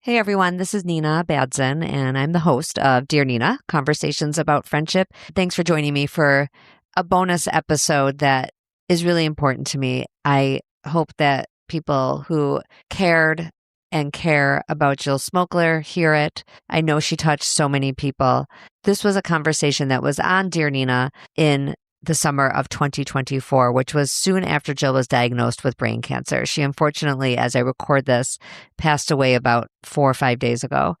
Hey everyone, this is Nina Badson, and I'm the host of Dear Nina, Conversations About Friendship. Thanks for joining me for a bonus episode that is really important to me. I hope that people who cared and care about Jill Smokler hear it. I know she touched so many people. This was a conversation that was on Dear Nina in the summer of 2024, which was soon after Jill was diagnosed with brain cancer. She unfortunately, as I record this, passed away about 4 or 5 days ago.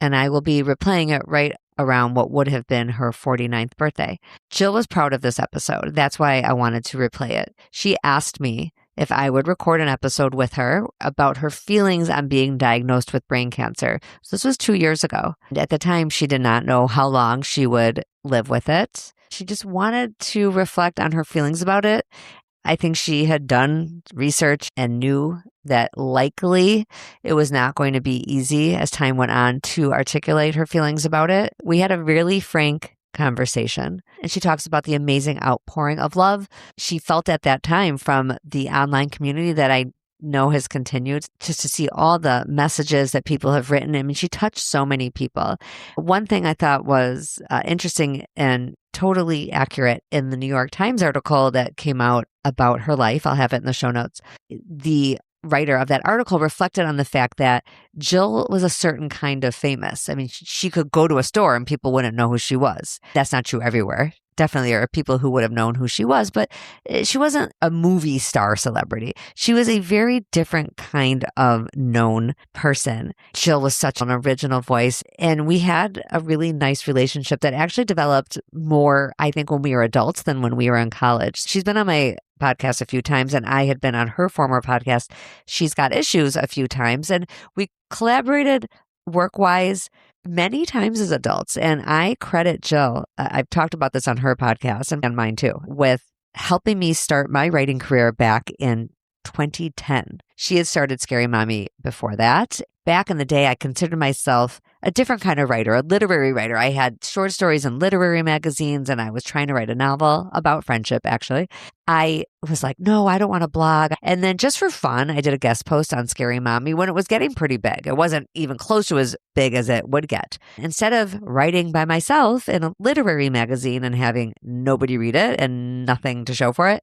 And I will be replaying it right around what would have been her 49th birthday. Jill was proud of this episode. That's why I wanted to replay it. She asked me if I would record an episode with her about her feelings on being diagnosed with brain cancer. So this was 2 years ago. At the time, she did not know how long she would live with it. She just wanted to reflect on her feelings about it. I think she had done research and knew that likely it was not going to be easy as time went on to articulate her feelings about it. We had a really frank conversation, and she talks about the amazing outpouring of love she felt at that time from the online community that I know has continued, just to see all the messages that people have written. I mean, she touched so many people. One thing I thought was interesting and totally accurate in the New York Times article that came out about her life, I'll have it in the show notes, the writer of that article reflected on the fact that Jill was a certain kind of famous. I mean, she could go to a store and people wouldn't know who she was. That's not true everywhere. Definitely there are people who would have known who she was, but she wasn't a movie star celebrity. She was a very different kind of known person. Jill was such an original voice, and we had a really nice relationship that actually developed more, I think, when we were adults than when we were in college. She's been on my podcast a few times, and I had been on her former podcast, She's Got Issues, a few times, and we collaborated work-wise many times as adults. And I credit Jill, I've talked about this on her podcast and on mine too, with helping me start my writing career back in 2010. She had started Scary Mommy before that. Back in the day, I considered myself a different kind of writer, a literary writer. I had short stories in literary magazines, and I was trying to write a novel about friendship, actually. I was like, no, I don't want to blog. And then just for fun, I did a guest post on Scary Mommy when it was getting pretty big. It wasn't even close to as big as it would get. Instead of writing by myself in a literary magazine and having nobody read it and nothing to show for it,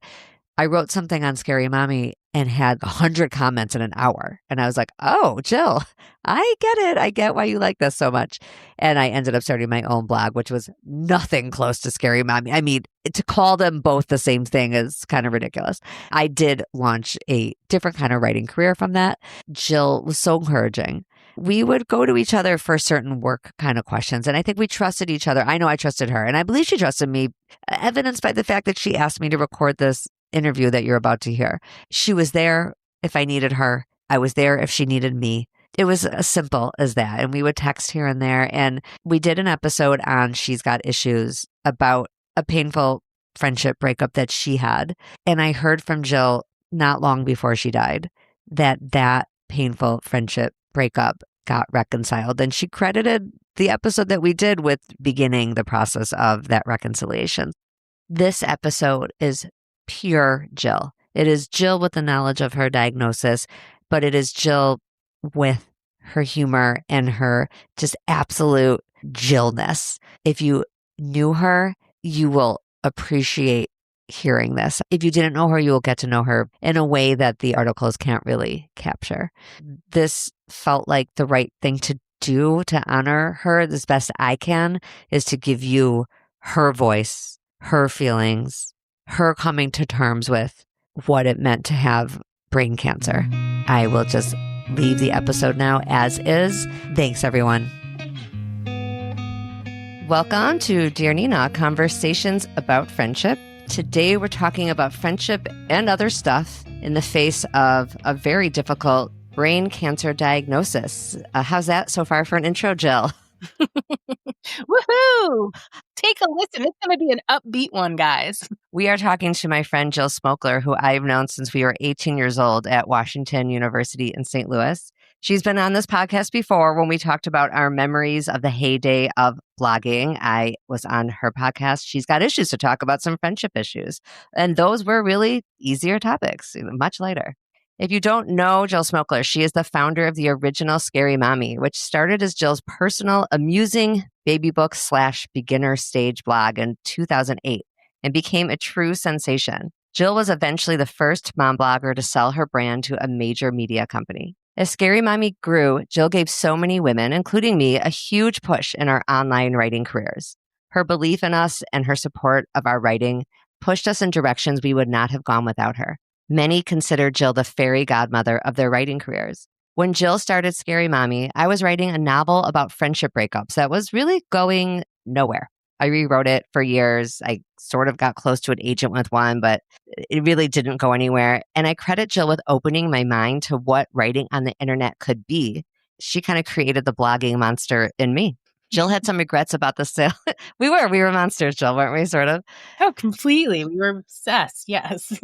I wrote something on Scary Mommy and had 100 comments in an hour. And I was like, oh, Jill, I get it. I get why you like this so much. And I ended up starting my own blog, which was nothing close to Scary Mommy. I mean, to call them both the same thing is kind of ridiculous. I did launch a different kind of writing career from that. Jill was so encouraging. We would go to each other for certain work kind of questions. And I think we trusted each other. I know I trusted her, and I believe she trusted me, evidenced by the fact that she asked me to record this interview that you're about to hear. She was there if I needed her. I was there if she needed me. It was as simple as that. And we would text here and there. And we did an episode on She's Got Issues about a painful friendship breakup that she had. And I heard from Jill not long before she died that painful friendship breakup got reconciled. And she credited the episode that we did with beginning the process of that reconciliation. This episode is pure Jill. It is Jill with the knowledge of her diagnosis, but it is Jill with her humor and her just absolute Jillness. If you knew her, you will appreciate hearing this. If you didn't know her, you will get to know her in a way that the articles can't really capture. This felt like the right thing to do to honor her as best I can, is to give you her voice, her feelings, her coming to terms with what it meant to have brain cancer. I will just leave the episode now as is. Thanks, everyone. Welcome to Dear Nina, Conversations About Friendship. Today we're talking about friendship and other stuff in the face of a very difficult brain cancer diagnosis. How's that so far for an intro, Jill? Woohoo! Take a listen. It's going to be an upbeat one, guys. We are talking to my friend Jill Smokler, who I've known since we were 18 years old at Washington University in St. Louis. She's been on this podcast before when we talked about our memories of the heyday of blogging. I was on her podcast, She's Got Issues, to talk about some friendship issues. And those were really easier topics, much lighter. If you don't know Jill Smokler, she is the founder of the original Scary Mommy, which started as Jill's personal, amusing baby book / beginner stage blog in 2008 and became a true sensation. Jill was eventually the first mom blogger to sell her brand to a major media company. As Scary Mommy grew, Jill gave so many women, including me, a huge push in our online writing careers. Her belief in us and her support of our writing pushed us in directions we would not have gone without her. Many consider Jill the fairy godmother of their writing careers. When Jill started Scary Mommy, I was writing a novel about friendship breakups that was really going nowhere. I rewrote it for years. I sort of got close to an agent with one, but it really didn't go anywhere. And I credit Jill with opening my mind to what writing on the internet could be. She kind of created the blogging monster in me. Jill had some regrets about the sale. We were monsters, Jill, weren't we, sort of? Oh, completely. We were obsessed. Yes.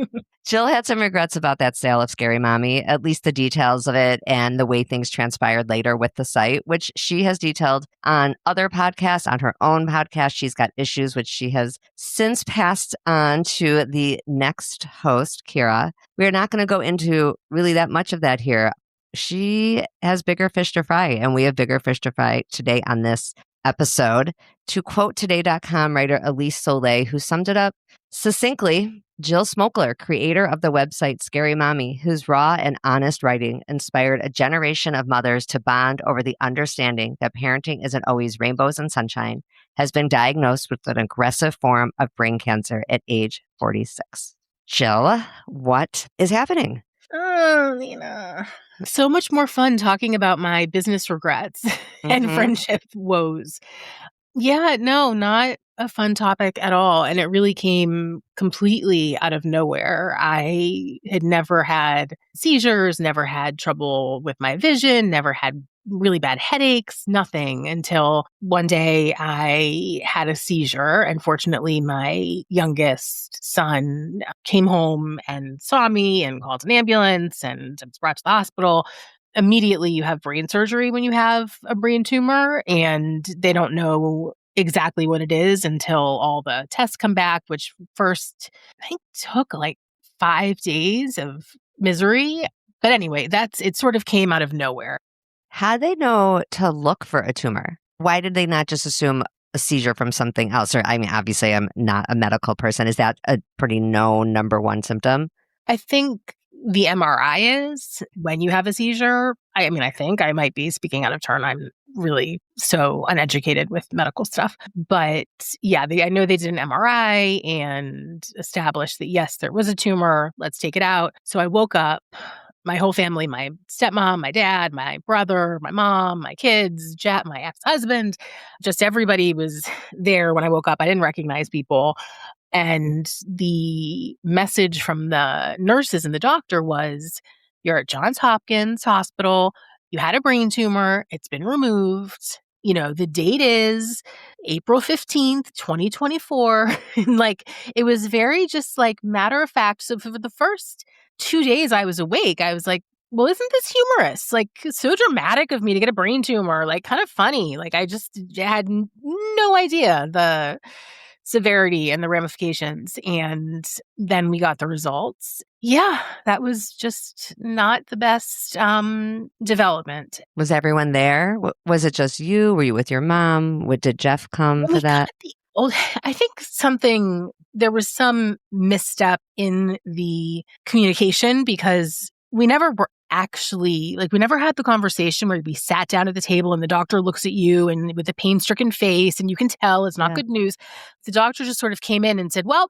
Jill had some regrets about that sale of Scary Mommy, at least the details of it and the way things transpired later with the site, which she has detailed on other podcasts, on her own podcast. She's got issues which she has since passed on to the next host, Kira. We're not going to go into really that much of that here. She has bigger fish to fry, and we have bigger fish to fry today on this episode. To quote Today.com writer Elise Soleil, who summed it up succinctly, Jill Smokler, creator of the website Scary Mommy, whose raw and honest writing inspired a generation of mothers to bond over the understanding that parenting isn't always rainbows and sunshine, has been diagnosed with an aggressive form of brain cancer at age 46. Jill, what is happening? Oh, Nina. So much more fun talking about my business regrets and friendship woes. Yeah, no, not a fun topic at all. And it really came completely out of nowhere. I had never had seizures, never had trouble with my vision, never had really bad headaches, nothing until one day I had a seizure. And fortunately, my youngest son came home and saw me and called an ambulance and I was brought to the hospital. Immediately, you have brain surgery when you have a brain tumor, and they don't know exactly what it is until all the tests come back, which first, I think, took like 5 days of misery. But anyway, it sort of came out of nowhere. How do they know to look for a tumor? Why did they not just assume a seizure from something else? Or, I mean, obviously, I'm not a medical person. Is that a pretty known number one symptom? I think the MRI is when you have a seizure. I mean, I think I might be speaking out of turn. I'm really so uneducated with medical stuff. But yeah, I know they did an MRI and established that, yes, there was a tumor. Let's take it out. So I woke up. My whole family, my stepmom, my dad, my brother, my mom, my kids, my ex-husband, just everybody was there when I woke up. I didn't recognize people. And the message from the nurses and the doctor was, you're at Johns Hopkins Hospital. You had a brain tumor. It's been removed. The date is April 15th, 2024. Like, it was very just like matter of fact. So for the first 2 days I was awake, I was like, well, isn't this humorous? Like, so dramatic of me to get a brain tumor, like kind of funny. Like, I just had no idea the severity and the ramifications. And then we got the results. Yeah, that was just not the best development. Was everyone there? Was it just you? Were you with your mom? Did Jeff come for that? I think there was some misstep in the communication because we never were actually, we never had the conversation where we sat down at the table and the doctor looks at you and with a pain-stricken face and you can tell it's not good news. The doctor just sort of came in and said, well,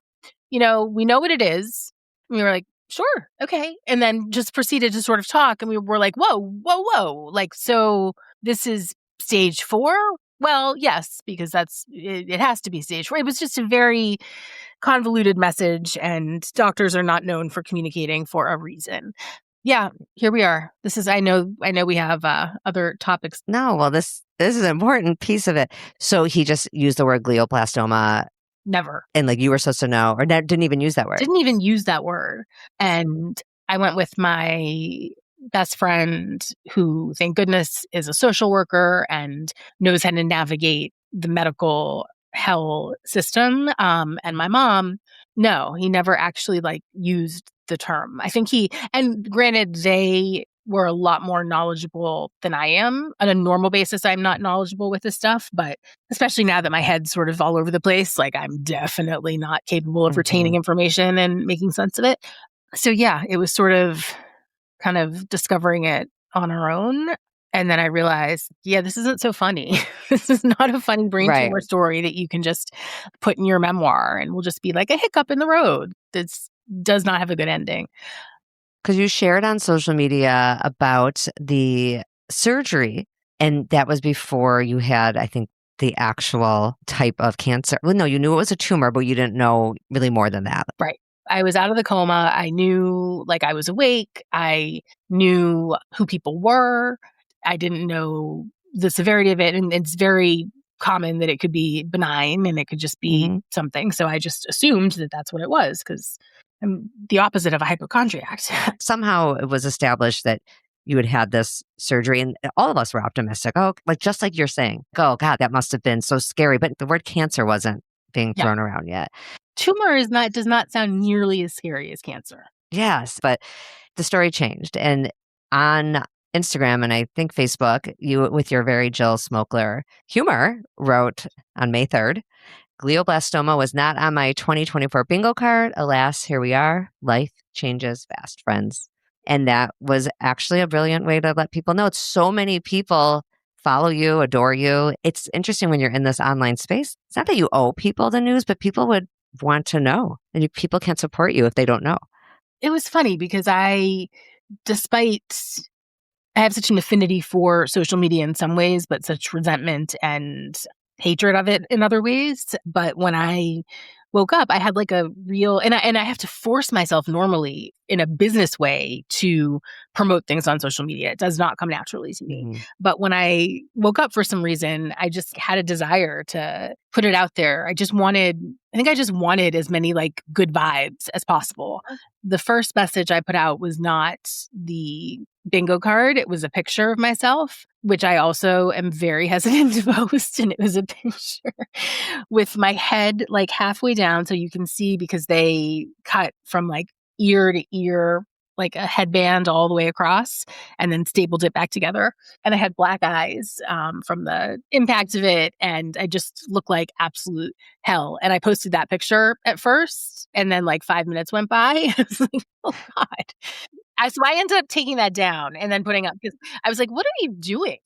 we know what it is. And we were like, sure, okay. And then just proceeded to sort of talk and we were like, whoa. Like, so this is stage 4? Well, yes, because it has to be stage 4. It was just a very convoluted message and doctors are not known for communicating for a reason. Yeah, here we are. I know we have other topics. No, well, this is an important piece of it. So he just used the word glioblastoma. Never. And you were supposed to know, or didn't even use that word. Didn't even use that word. And I went with my best friend who, thank goodness, is a social worker and knows how to navigate the medical hell system. And my mom, no, he never actually used the term. I think and granted, they were a lot more knowledgeable than I am. On a normal basis, I'm not knowledgeable with this stuff, but especially now that my head's sort of all over the place, like I'm definitely not capable of retaining information and making sense of it. So yeah, it was sort of kind of discovering it on our own. And then I realized, yeah, this isn't so funny. This is not a funny brain Right. tumor story that you can just put in your memoir and will just be like a hiccup in the road. This does not have a good ending. Because you shared on social media about the surgery, and that was before you had, I think, the actual type of cancer. Well, no, you knew it was a tumor, but you didn't know really more than that. Right. I was out of the coma. I knew, like, I was awake. I knew who people were. I didn't know the severity of it. And it's very common that it could be benign and it could just be something. So I just assumed that that's what it was because I'm the opposite of a hypochondriac. Somehow it was established that you had had this surgery, and all of us were optimistic. Oh, like just like you're saying, oh God, that must have been so scary. But the word cancer wasn't being thrown around yet. Tumor does not sound nearly as scary as cancer. Yes, but the story changed. And on Instagram and I think Facebook, you, with your very Jill Smokler humor, wrote on May 3rd, glioblastoma was not on my 2024 bingo card. Alas, here we are. Life changes fast, friends. And that was actually a brilliant way to let people know. It's so many people follow you, adore you. It's interesting when you're in this online space. It's not that you owe people the news, but people would want to know. And people can't support you if they don't know. It was funny because despite I have such an affinity for social media in some ways, but such resentment and hatred of it in other ways. But when I woke up, I had like a real, and I have to force myself normally in a business way to promote things on social media. It does not come naturally to me. But when I woke up for some reason, I just had a desire to put it out there. I just wanted as many like good vibes as possible. The first message I put out was not the bingo card. It was a picture of myself, which I also am very hesitant to post. And it was a picture with my head like halfway down. So you can see because they cut from like ear to ear, like a headband all the way across and then stapled it back together. And I had black eyes from the impact of it. And I just looked like absolute hell. And I posted that picture at first. And then like 5 minutes went by. I was like, oh God. So I ended up taking that down and then putting up, because I was like, what are you doing?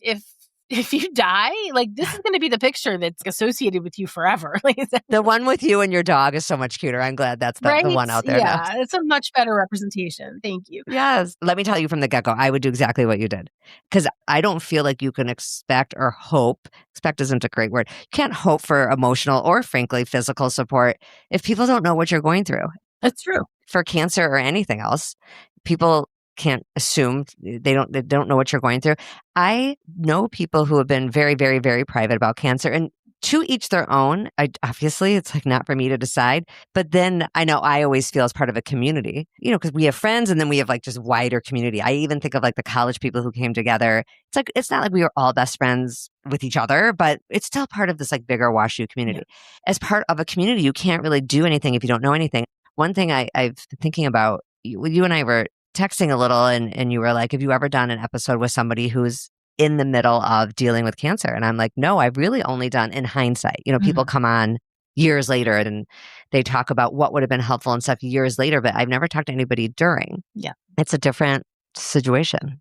If you die, like this is going to be the picture that's associated with you forever. Like the one with you and your dog is so much cuter. I'm glad that's the one out there. Yeah, it's a much better representation. Thank you. Yes. Let me tell you from the get-go, I would do exactly what you did. Because I don't feel like you can expect or hope, expect isn't a great word, you can't hope for emotional or frankly physical support if people don't know what you're going through. That's true. For cancer or anything else, people can't assume they don't know what you're going through. I know people who have been very, very, very private about cancer, and to each their own. Obviously, it's like not for me to decide. But then I know I always feel as part of a community, because we have friends and then we have like just wider community. I even think of like the college people who came together. It's like, it's not like we were all best friends with each other, but it's still part of this like bigger WashU community. Yeah. As part of a community, you can't really do anything if you don't know anything. One thing I've been thinking about, you and I were texting a little and you were like, have you ever done an episode with somebody who's in the middle of dealing with cancer? And I'm like, no, I've really only done in hindsight. People come on years later and they talk about what would have been helpful and stuff years later, but I've never talked to anybody during. Yeah. It's a different situation.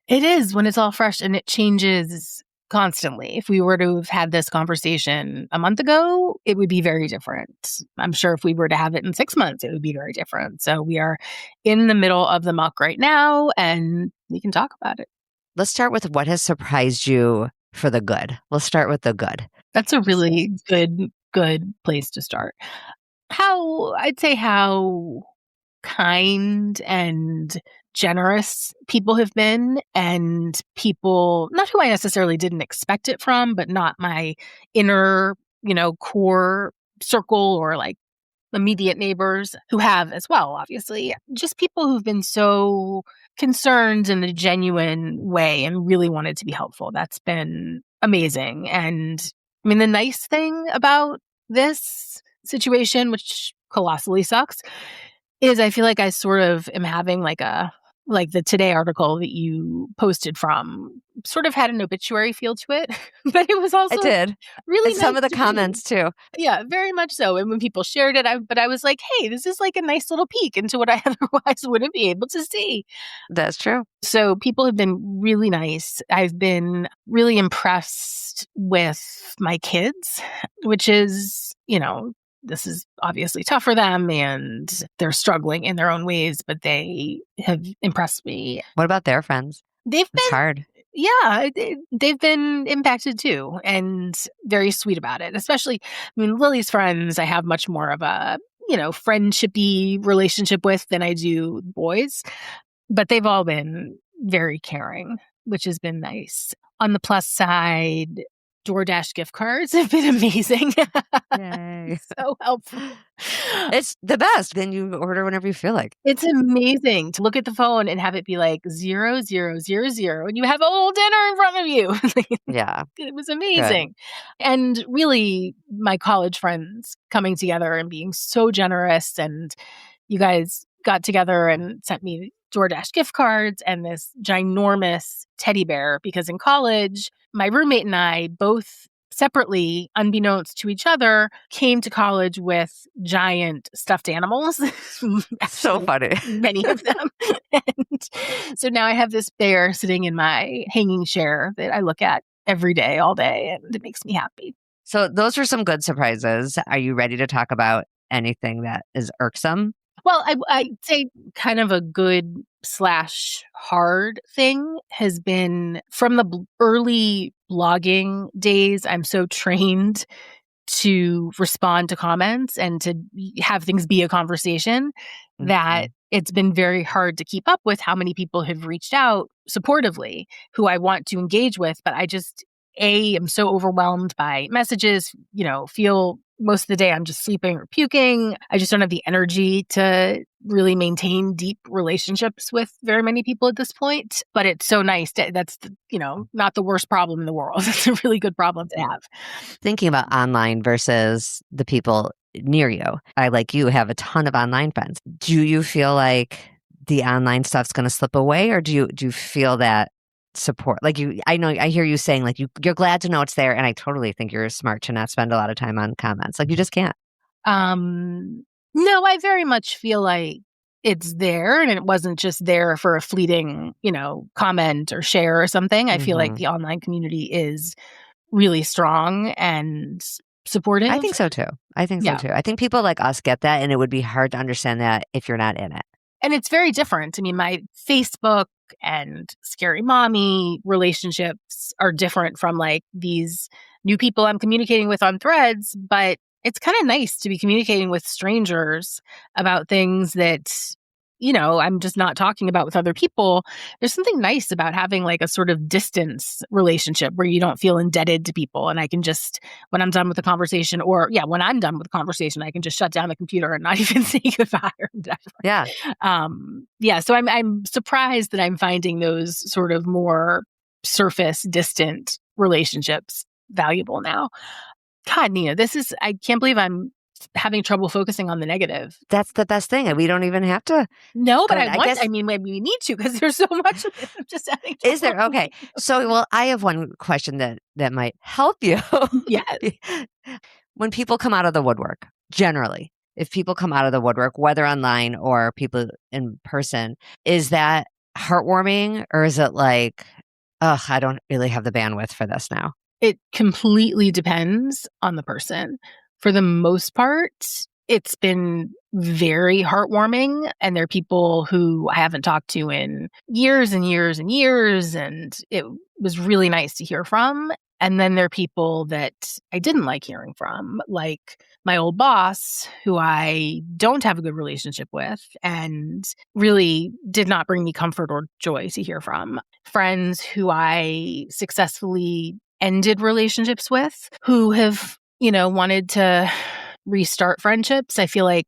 It is when it's all fresh and it changes constantly. If we were to have had this conversation a month ago, it would be very different. I'm sure if we were to have it in 6 months, it would be very different. So we are in the middle of the muck right now and we can talk about it. Let's start with what has surprised you for the good. We'll start with the good. That's a really good place to start. I'd say how kind and generous people have been, and people, not who I necessarily didn't expect it from, but not my inner, core circle or like immediate neighbors who have as well, obviously. Just people who've been so concerned in a genuine way and really wanted to be helpful. That's been amazing. And I mean, the nice thing about this situation, which colossally sucks, is I feel like I sort of am having like the Today article that you posted from sort of had an obituary feel to it, but it was I also did. really And some nice of the to read. comments too. Yeah, very much so. And when people shared it, but I was like, hey, this is like a nice little peek into what I otherwise wouldn't be able to see. That's true. So people have been really nice. I've been really impressed with my kids, which is, this is obviously tough for them and they're struggling in their own ways, but they have impressed me. What about their friends? They've It's been, hard. yeah, they've been impacted too and very sweet about it. Especially, I mean, Lily's friends, I have much more of a, friendshipy relationship with than I do boys. But they've all been very caring, which has been nice. On the plus side, DoorDash gift cards have been amazing. Yay. So helpful. It's the best. Then you order whenever you feel like. It's amazing to look at the phone and have it be like 0000, and you have a whole dinner in front of you. Yeah. It was Good. amazing. And really, my college friends coming together and being so generous, and you guys got together and sent me DoorDash gift cards and this ginormous teddy bear because in college, my roommate and I both separately, unbeknownst to each other, came to college with giant stuffed animals. So Actually, funny. many of them. And so now I have this bear sitting in my hanging chair that I look at every day, all day, and it makes me happy. So those were some good surprises. Are you ready to talk about anything that is irksome? Well, I'd say kind of a good slash hard thing has been from the early blogging days. I'm so trained to respond to comments and to have things be a conversation that Mhm. it's been very hard to keep up with how many people have reached out supportively who I want to engage with, but I just am so overwhelmed by messages, feel most of the day I'm just sleeping or puking. I just don't have the energy to really maintain deep relationships with very many people at this point, but it's so nice that's not the worst problem in the world. It's a really good problem to have. Thinking about online versus the people near you. I, like you, have a ton of online friends. Do you feel like the online stuff's going to slip away, or do you feel that support? Like I know I hear you saying like you're glad to know it's there, and I totally think you're smart to not spend a lot of time on comments. Like you just can't. Um, no, I very much feel like it's there and it wasn't just there for a fleeting, comment or share or something. I feel like Hmm. the online community is really strong and I supportive. think so too. I think so Yeah. too. I think people like us get that, and it would be hard to understand that if you're not in it. And it's very different. I mean, my Facebook and Scary Mommy relationships are different from like these new people I'm communicating with on threads, but it's kind of nice to be communicating with strangers about things that, I'm just not talking about with other people. There's something nice about having like a sort of distance relationship where you don't feel indebted to people. And I can just, when I'm done with the conversation, or yeah, when I'm done with the conversation, I can just shut down the computer and not even say goodbye or whatever. Yeah. Yeah, so I'm surprised that I'm finding those sort of more surface distant relationships valuable now. God, Nina, I can't believe I'm having trouble focusing on the negative. That's the best thing. And we don't even have to No, but go. I I guess. mean, maybe we need to because there's so much of it. I'm just having Is trouble. there? Okay. So, well, I have one question that might help you. Yes. When people come out of the woodwork, generally, if people come out of the woodwork, whether online or people in person, is that heartwarming, or is it like, ugh, I don't really have the bandwidth for this now? It completely depends on the person. For the most part, it's been very heartwarming, and there are people who I haven't talked to in years and years and years, and it was really nice to hear from. And then there are people that I didn't like hearing from, like my old boss, who I don't have a good relationship with and really did not bring me comfort or joy to hear from. Friends who I successfully ended relationships with who have, wanted to restart friendships. I feel like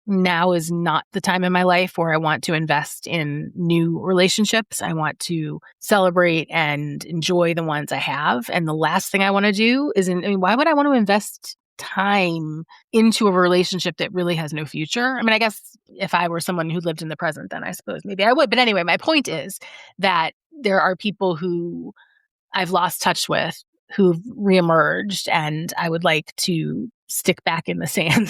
now is not the time in my life where I want to invest in new relationships. I want to celebrate and enjoy the ones I have. And the last thing I want to do is, why would I want to invest time into a relationship that really has no future. I mean, I guess if I were someone who lived in the present, then I suppose maybe I would. But anyway, my point is that there are people who I've lost touch with who've reemerged, and I would like to stick back in the sand,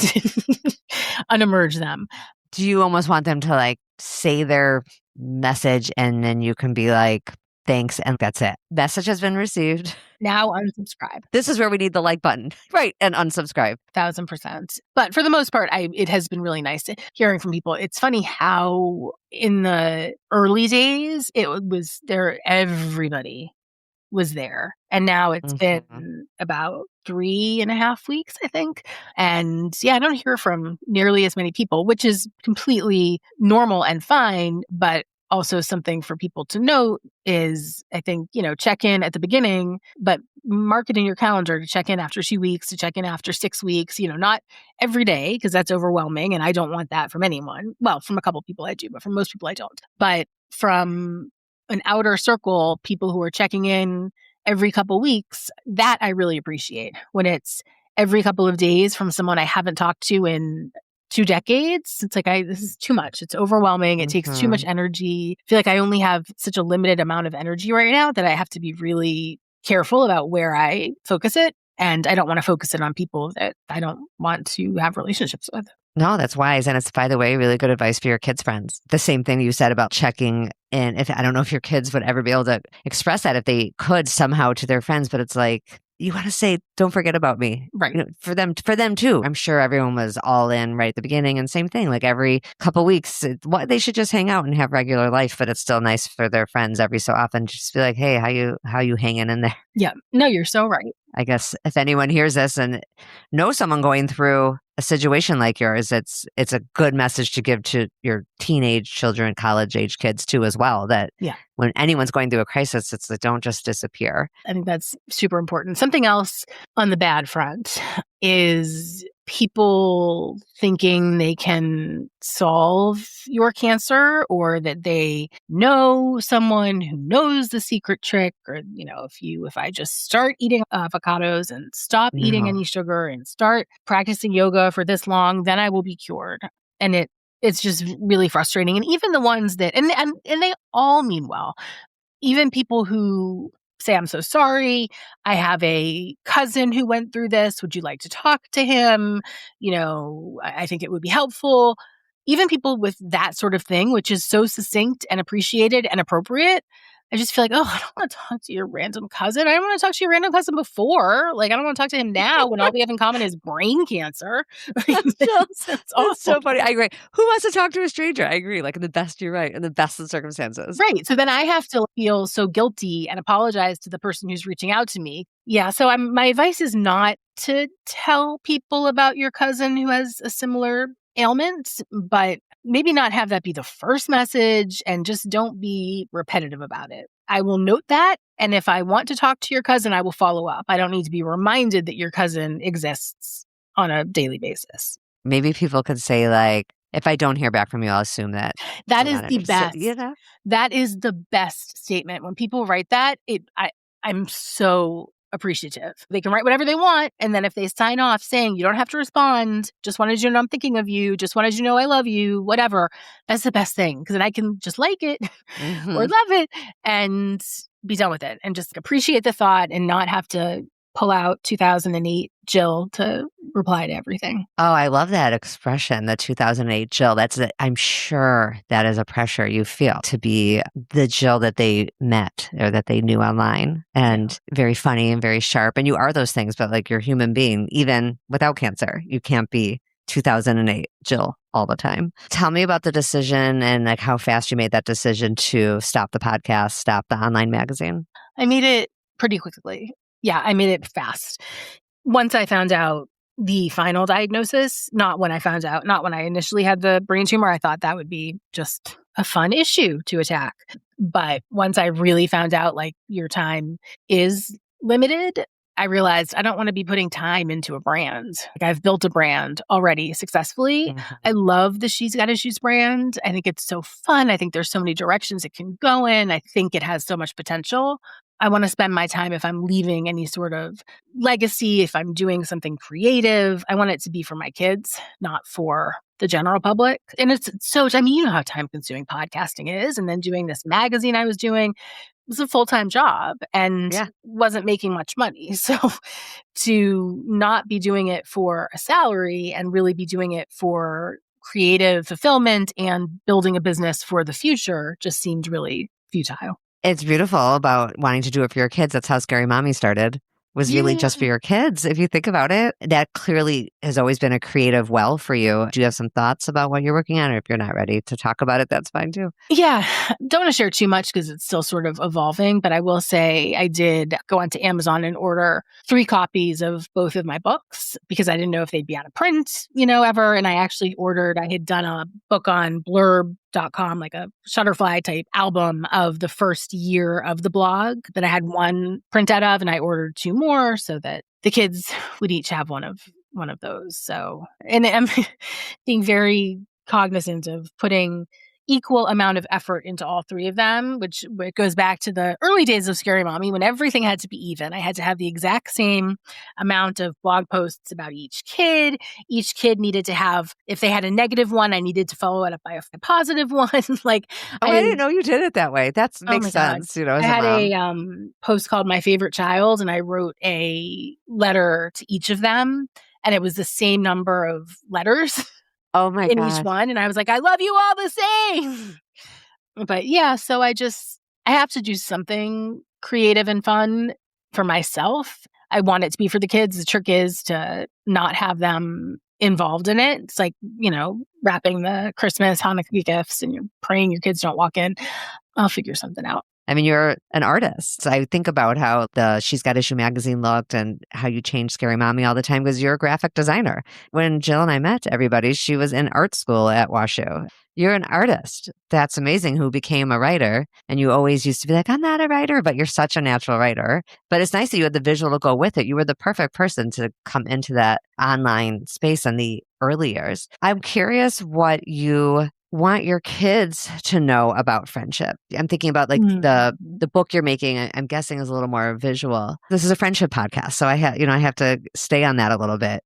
unemerge them. Do you almost want them to like say their message and then you can be like, thanks, and that's it? Message has been received. Now unsubscribe. This is where we need the like button. Right. And unsubscribe. 1,000%. But for the most part, it has been really nice hearing from people. It's funny how in the early days, it was there, everybody was there. And now it's been about 3.5 weeks, I think. And yeah, I don't hear from nearly as many people, which is completely normal and fine. But also something for people to note is, I think, check in at the beginning, but mark it in your calendar to check in after 2 weeks, to check in after 6 weeks, not every day, because that's overwhelming. And I don't want that from anyone. Well, from a couple of people I do, but from most people I don't. But from an outer circle, people who are checking in every couple weeks, that I really appreciate. When it's every couple of days from someone I haven't talked to in 2 decades, it's like, this is too much. It's overwhelming. It takes too much energy. I feel like I only have such a limited amount of energy right now that I have to be really careful about where I focus it. And I don't want to focus it on people that I don't want to have relationships with. No, that's wise. And it's, by the way, really good advice for your kids' friends. The same thing you said about checking in. I don't know if your kids would ever be able to express that if they could somehow to their friends, but it's like, you want to say, don't forget about me. Right. For them too. I'm sure everyone was all in right at the beginning, and same thing, like every couple weeks, they should just hang out and have regular life, but it's still nice for their friends every so often. Just be like, hey, how you hanging in there? Yeah. No, you're so right. I guess if anyone hears this and knows someone going through a situation like yours, it's a good message to give to your teenage children, college age kids too, as well, that when anyone's going through a crisis, it's like, don't just disappear. I think that's super important. Something else on the bad front is people thinking they can solve your cancer, or that they know someone who knows the secret trick, or, if I just start eating avocados and stop eating any sugar and start practicing yoga for this long, then I will be cured. And it's just really frustrating. And even the ones that, and they all mean well, even people who say, I'm so sorry, I have a cousin who went through this. Would you like to talk to him? I think it would be helpful. Even people with that sort of thing, which is so succinct and appreciated and appropriate, I just feel like, I don't want to talk to your random cousin. I don't want to talk to your random cousin before. Like, I don't want to talk to him now when all we have in common is brain cancer. That's so funny. I agree. Who wants to talk to a stranger? I agree. Like, you're right. In the best of circumstances. Right. So then I have to feel so guilty and apologize to the person who's reaching out to me. Yeah. So my advice is not to tell people about your cousin who has a similar ailment, but maybe not have that be the first message, and just don't be repetitive about it. I will note that. And if I want to talk to your cousin, I will follow up. I don't need to be reminded that your cousin exists on a daily basis. Maybe people could say, like, if I don't hear back from you, I'll assume that. That is the best. That is the best statement. When people write that, I'm so appreciative. They can write whatever they want. And then if they sign off saying, you don't have to respond, just wanted you to know I'm thinking of you, just wanted you to know I love you, whatever, that's the best thing. Because then I can just like it or love it and be done with it, and just appreciate the thought and not have to pull out 2008 Jill to reply to everything. Oh, I love that expression, the 2008 Jill. I'm sure that is a pressure you feel to be the Jill that they met or that they knew online, and very funny and very sharp. And you are those things, but like, you're a human being, even without cancer. You can't be 2008 Jill all the time. Tell me about the decision and like how fast you made that decision to stop the podcast, stop the online magazine. I made it pretty quickly. Yeah, I made it fast. Once I found out the final diagnosis, not when I initially had the brain tumor, I thought that would be just a fun issue to attack. But once I really found out, like, your time is limited, I realized I don't want to be putting time into a brand. Like, I've built a brand already successfully. I love the She's Got Issues brand. I think it's so fun. I think there's so many directions it can go in. I think it has so much potential. I want to spend my time, if I'm leaving any sort of legacy, if I'm doing something creative, I want it to be for my kids, not for the general public. And it's so, I mean, you know how time consuming podcasting is. And then doing this magazine I was doing was a full-time job and Yeah. wasn't making much money. So to not be doing it for a salary and really be doing it for creative fulfillment and building a business for the future just seemed really futile. It's beautiful about wanting to do it for your kids. That's how Scary Mommy started, was really Yeah. just for your kids. If you think about it, that clearly has always been a creative well for you. Do you have some thoughts about what you're working on? Or if you're not ready to talk about it, that's fine too. Yeah, don't want to share too much because it's still sort of evolving, but I will say I did go onto Amazon and order 3 copies of both of my books because I didn't know if they'd be out of print, ever. And I actually I had done a book on blurb.com, like a Shutterfly type album of the first year of the blog that I had 1 print out of, and I ordered 2 more so that the kids would each have one of those. So, and I'm being very cognizant of putting equal amount of effort into all 3 of them, which goes back to the early days of Scary Mommy when everything had to be even. I had to have the exact same amount of blog posts about each kid. Each kid needed to have, if they had a negative one, I needed to follow it up by a positive one. Like, Oh, I didn't know you did it that way. That oh makes my God. sense, I as a had mom. a post called My Favorite Child, and I wrote a letter to each of them, and it was the same number of letters Oh my in each gosh. one. And I was like, I love you all the same. But yeah, so I have to do something creative and fun for myself. I want it to be for the kids. The trick is to not have them involved in it. It's like, wrapping the Christmas, Hanukkah gifts and you're praying your kids don't walk in. I'll figure something out. I mean, you're an artist. I think about how the She's Got Issue magazine looked and how you change Scary Mommy all the time because you're a graphic designer. When Jill and I met everybody, she was in art school at WashU. You're an artist. That's amazing, who became a writer. And you always used to be like, I'm not a writer, but you're such a natural writer. But it's nice that you had the visual to go with it. You were the perfect person to come into that online space in the early years. I'm curious what you want your kids to know about friendship. I'm thinking about like the book you're making, I'm guessing is a little more visual. This is a friendship podcast, so I have to stay on that a little bit.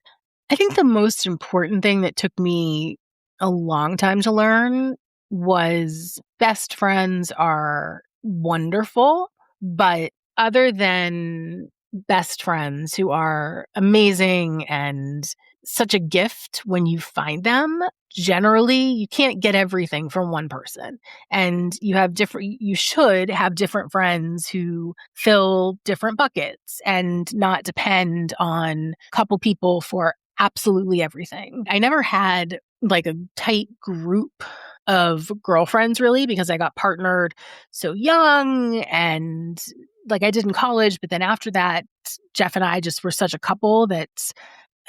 I think the most important thing that took me a long time to learn was best friends are wonderful, but other than best friends who are amazing and such a gift when you find them, generally you can't get everything from one person. And you should have different friends who fill different buckets and not depend on a couple people for absolutely everything. I never had like a tight group of girlfriends really because I got partnered so young and like I did in college. But then after that, Jeff and I just were such a couple that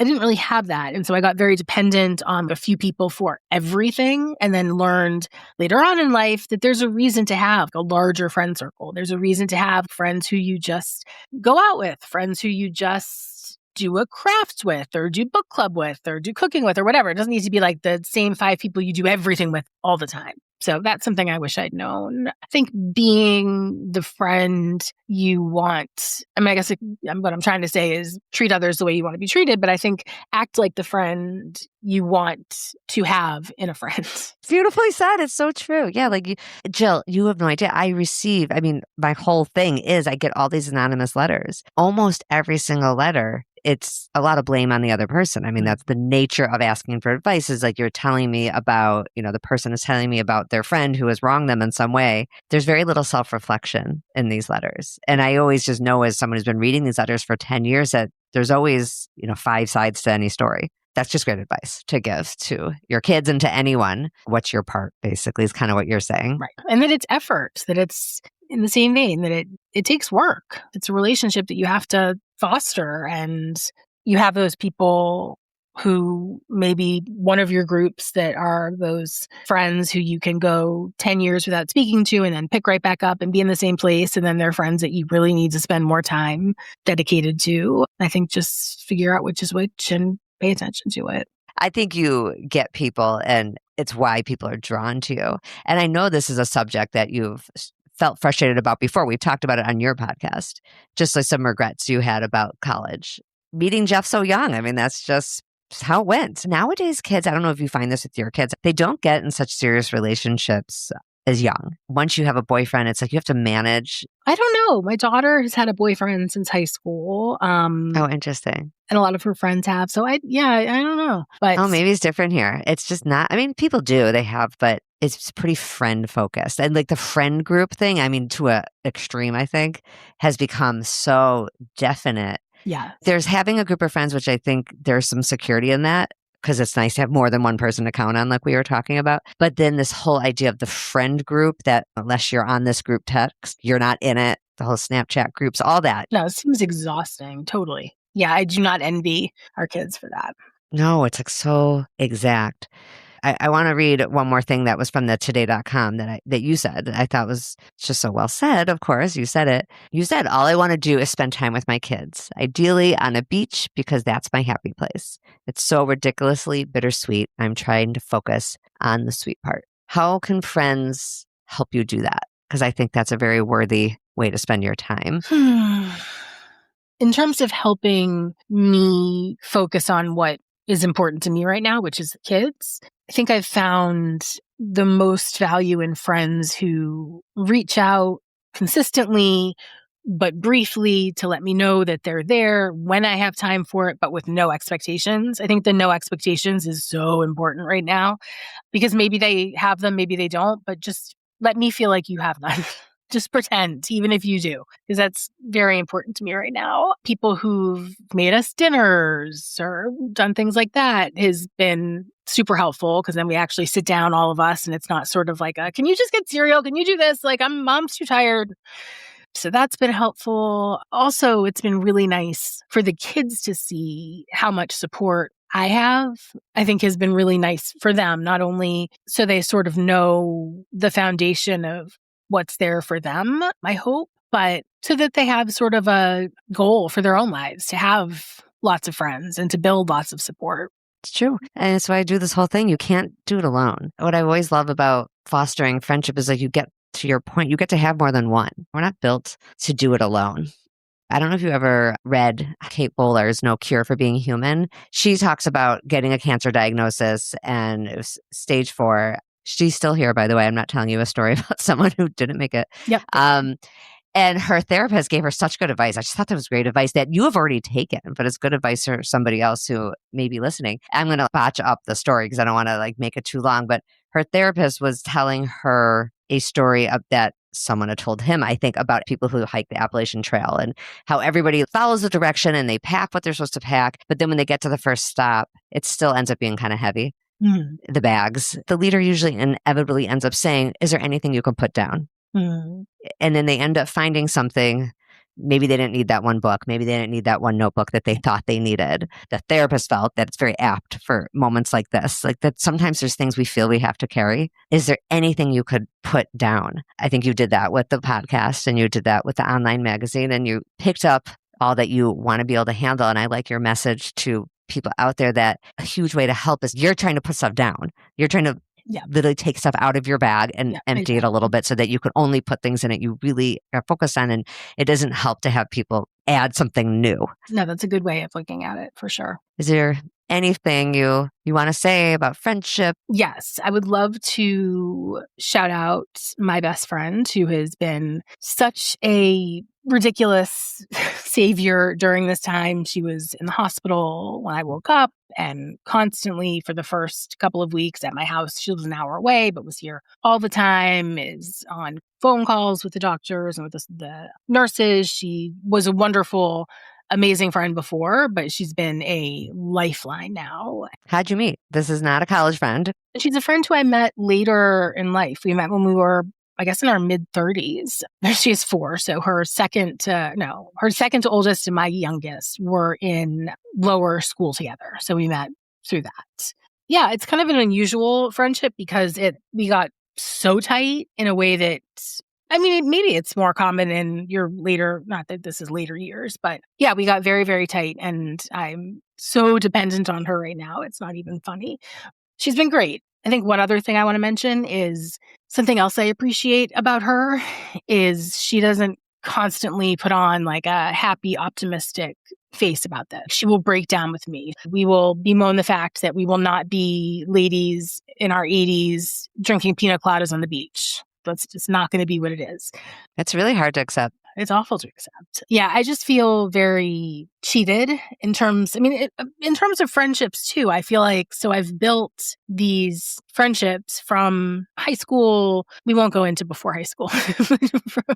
I didn't really have that. And so I got very dependent on a few people for everything and then learned later on in life that there's a reason to have a larger friend circle. There's a reason to have friends who you just go out with, friends who you just do a craft with or do book club with or do cooking with or whatever. It doesn't need to be like the same 5 people you do everything with all the time. So that's something I wish I'd known. I think being the friend you want, I mean, I guess what I'm trying to say is treat others the way you want to be treated, but I think act like the friend you want to have in a friend. Beautifully said. It's so true. Yeah, Jill, you have no idea. My whole thing is I get all these anonymous letters. Almost every single letter, it's a lot of blame on the other person. I mean, that's the nature of asking for advice, is like you're telling me about, the person is telling me about their friend who has wronged them in some way. There's very little self-reflection in these letters. And I always just know, as someone who's been reading these letters for 10 years, that there's always, 5 sides to any story. That's just great advice to give to your kids and to anyone. What's your part, basically, is kind of what you're saying. Right. And that it's effort, that it's in the same vein, that it takes work. It's a relationship that you have to foster. And you have those people who maybe one of your groups that are those friends who you can go 10 years without speaking to and then pick right back up and be in the same place. And then they're friends that you really need to spend more time dedicated to. I think just figure out which is which and pay attention to it. I think you get people, and it's why people are drawn to you. And I know this is a subject that you've felt frustrated about before. We've talked about it on your podcast, just like some regrets you had about college. Meeting Jeff so young, I mean, that's just how it went. Nowadays, kids, I don't know if you find this with your kids, they don't get in such serious relationships as young. Once you have a boyfriend, it's like you have to manage. I don't know. My daughter has had a boyfriend since high school. Oh, interesting. And a lot of her friends have. So I don't know. But Oh, maybe it's different here. It's just not, I mean, people do, they have, but it's pretty friend focused. And like the friend group thing, I mean, to a extreme, I think, has become so definite. yeah, There's having a group of friends, which I think there's some security in that because it's nice to have more than one person to count on, like we were talking about. But then this whole idea of the friend group that unless you're on this group text, you're not in it, the whole Snapchat groups, all that. no, it seems exhausting. Totally. Yeah, I do not envy our kids for that. No, it's like so exact. I want to read one more thing that was from the today.com that you said. I thought was just so well said. Of course, you said it. You said, all I want to do is spend time with my kids, ideally on a beach because that's my happy place. It's so ridiculously bittersweet. I'm trying to focus on the sweet part. How can friends help you do that? Because I think that's a very worthy way to spend your time. In terms of helping me focus on what is important to me right now, which is the kids, I think I've found the most value in friends who reach out consistently, but briefly to let me know that they're there when I have time for it, but with no expectations. I think the no expectations is so important right now because maybe they have them, maybe they don't, but just let me feel like you have none. Just pretend, even if you do, because that's very important to me right now. People who've made us dinners or done things like that has been super helpful because then we actually sit down, all of us, and it's not sort of like, can you just get cereal? Can you do this? Like, mom's too tired. So that's been helpful. Also, it's been really nice for the kids to see how much support I have, I think has been really nice for them, not only so they sort of know the foundation of what's there for them, I hope, but so that they have sort of a goal for their own lives to have lots of friends and to build lots of support. It's true. And it's why I do this whole thing. You can't do it alone. What I always love about fostering friendship is like you get to your point, you get to have more than one. We're not built to do it alone. I don't know if you ever read Kate Bowler's No Cure for Being Human. She talks about getting a cancer diagnosis and it was stage 4. She's still here, by the way. I'm not telling you a story about someone who didn't make it. Yep. And her therapist gave her such good advice. I just thought that was great advice that you have already taken, but it's good advice for somebody else who may be listening. I'm going to botch up the story because I don't want to like make it too long. But her therapist was telling her a story of that someone had told him, I think, about people who hike the Appalachian Trail and how everybody follows the direction and they pack what they're supposed to pack. But then when they get to the first stop, it still ends up being kind of heavy. The bags. The leader usually inevitably ends up saying, is there anything you can put down? And then they end up finding something. Maybe they didn't need that one book. Maybe they didn't need that one notebook that they thought they needed. The therapist felt that it's very apt for moments like this. Like that sometimes there's things we feel we have to carry. Is there anything you could put down? I think you did that with the podcast and you did that with the online magazine and you picked up all that you want to be able to handle. And I like your message to people out there that a huge way to help is you're trying to put stuff down. You're trying to literally take stuff out of your bag and empty it a little bit so that you can only put things in it you really are focused on. And it doesn't help to have people add something new. No, that's a good way of looking at it for sure. Is there anything you want to say about friendship? Yes, I would love to shout out my best friend who has been such a ridiculous savior during this time. She was in the hospital when I woke up and constantly for the first couple of weeks at my house. She was an hour away, but was here all the time, is on phone calls with the doctors and with the nurses. She was a wonderful, amazing friend before, but she's been a lifeline now. How'd you meet? This is not a college friend. She's a friend who I met later in life. We met when we were, I guess, in our mid-30s. She is 4, so her second to oldest and my youngest were in lower school together. So we met through that. Yeah, it's kind of an unusual friendship because we got so tight in a way that, I mean, maybe it's more common in your later, not that this is later years, but yeah, we got very, very tight and I'm so dependent on her right now. It's not even funny. She's been great. I think one other thing I want to mention is Something else I appreciate about her is she doesn't constantly put on like a happy, optimistic face about this. She will break down with me. We will bemoan the fact that we will not be ladies in our 80s drinking pina coladas on the beach. That's just not going to be what it is. It's really hard to accept. It's awful to accept. Yeah, I just feel very cheated in terms, in terms of friendships too. I feel like, so I've built these friendships from high school. We won't go into before high school, from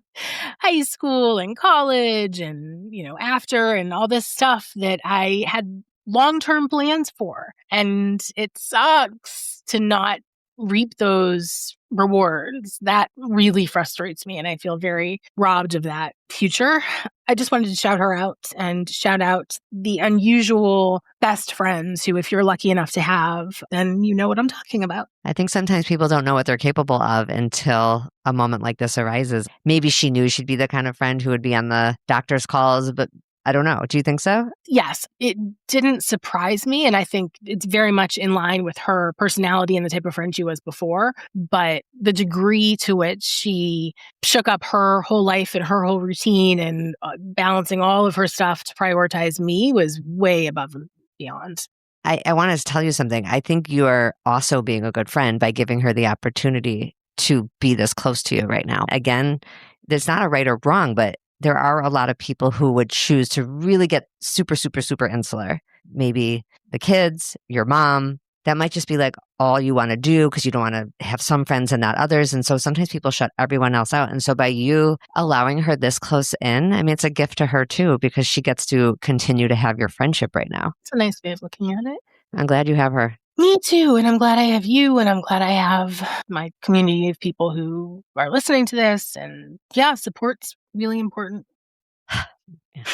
high school and college and, after and all this stuff that I had long-term plans for. And it sucks to not reap those rewards. That really frustrates me, and I feel very robbed of that future. I just wanted to shout her out and shout out the unusual best friends who, if you're lucky enough to have, then you know what I'm talking about. I think sometimes people don't know what they're capable of until a moment like this arises. Maybe she knew she'd be the kind of friend who would be on the doctor's calls, but I don't know. Do you think so? Yes, it didn't surprise me. And I think it's very much in line with her personality and the type of friend she was before. But the degree to which she shook up her whole life and her whole routine and balancing all of her stuff to prioritize me was way above and beyond. I want to tell you something. I think you are also being a good friend by giving her the opportunity to be this close to you right now. Again, there's not a right or wrong, but there are a lot of people who would choose to really get super, super, super insular. Maybe the kids, your mom, that might just be like all you want to do because you don't want to have some friends and not others. And so sometimes people shut everyone else out. And so by you allowing her this close in, it's a gift to her too, because she gets to continue to have your friendship right now. It's a nice way of looking at it. I'm glad you have her. Me too. And I'm glad I have you. And I'm glad I have my community of people who are listening to this. And yeah, support's really important.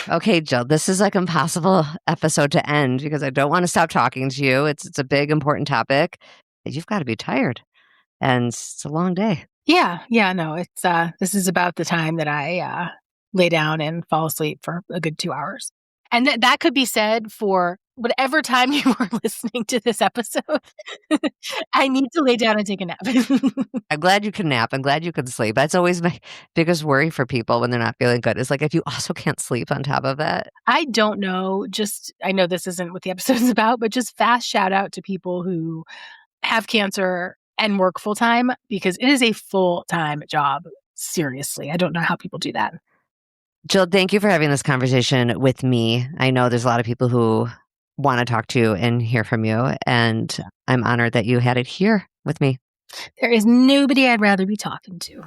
Okay, Jill, this is like impossible episode to end because I don't want to stop talking to you. It's a big, important topic. You've got to be tired and it's a long day. Yeah. No, it's, this is about the time that I, lay down and fall asleep for a good 2 hours. And that could be said for whatever time you are listening to this episode. I need to lay down and take a nap. I'm glad you can nap. I'm glad you can sleep. That's always my biggest worry for people when they're not feeling good. Is like if you also can't sleep on top of it. I don't know. I know this isn't what the episode is about, but just fast shout out to people who have cancer and work full time because it is a full-time job. Seriously. I don't know how people do that. Jill, thank you for having this conversation with me. I know there's a lot of people who want to talk to you and hear from you, and I'm honored that you had it here with me. There is nobody I'd rather be talking to.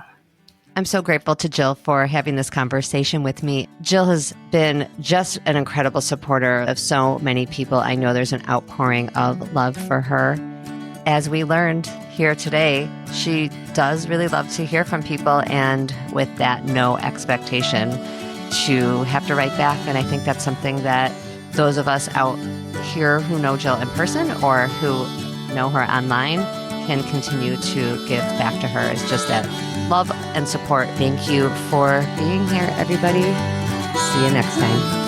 I'm so grateful to Jill for having this conversation with me. Jill has been just an incredible supporter of so many people. I know there's an outpouring of love for her. As we learned here today, she does really love to hear from people, and with that, no expectation to have to write back. And I think that's something that those of us out here who know Jill in person or who know her online can continue to give back to her. It's just that love and support. Thank you for being here, everybody. See you next time.